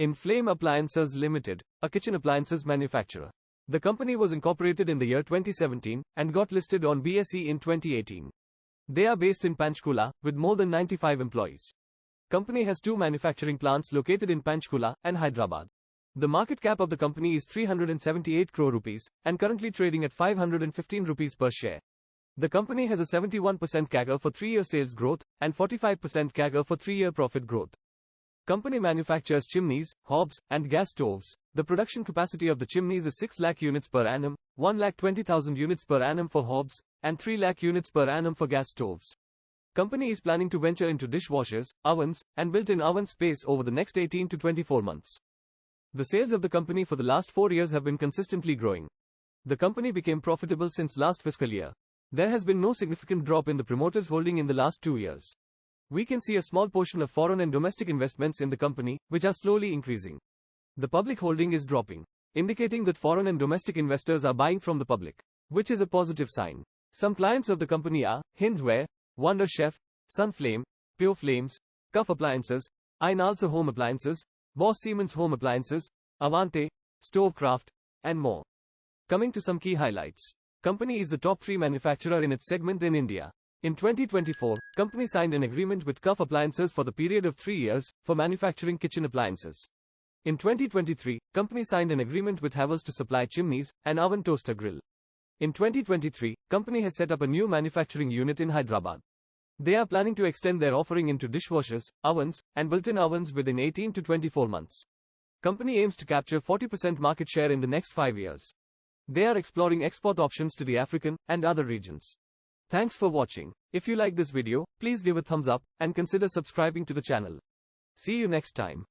Inflame Appliances Ltd, a kitchen appliances manufacturer. The company was incorporated in the year 2017 and got listed on BSE in 2018. They are based in Panchkula with more than 95 employees. Company has two manufacturing plants located in Panchkula and Hyderabad. The market cap of the company is 378 crore rupees and currently trading at 515 rupees per share. The company has a 71% CAGR for 3-year sales growth and 45% CAGR for 3-year profit growth. Company manufactures chimneys, hobs, and gas stoves. The production capacity of the chimneys is 6 lakh units per annum, 1,20,000 units per annum for hobs, and 3 lakh units per annum for gas stoves. Company is planning to venture into dishwashers, ovens, and built-in oven space over the next 18 to 24 months. The sales of the company for the last 4 years have been consistently growing. The company became profitable since last fiscal year. There has been no significant drop in the promoters' holding in the last 2 years. We can see a small portion of foreign and domestic investments in the company, which are slowly increasing. The public holding is dropping, indicating that foreign and domestic investors are buying from the public, which is a positive sign. Some clients of the company are Hindware, Wonder Chef, Sunflame, Pure Flames, Cuff Appliances, Einalsa Home Appliances, Boss Siemens Home Appliances, Avante, Stovecraft, and more. Coming to some key highlights. Company is the top 3 manufacturer in its segment in India. In 2024, company signed an agreement with Cuff Appliances for the period of 3 years for manufacturing kitchen appliances. In 2023, company signed an agreement with Havells to supply chimneys and oven toaster grill. In 2023, company has set up a new manufacturing unit in Hyderabad. They are planning to extend their offering into dishwashers, ovens, and built-in ovens within 18 to 24 months. Company aims to capture 40% market share in the next 5 years. They are exploring export options to the African and other regions. Thanks for watching. If you like this video, please give a thumbs up and consider subscribing to the channel. See you next time.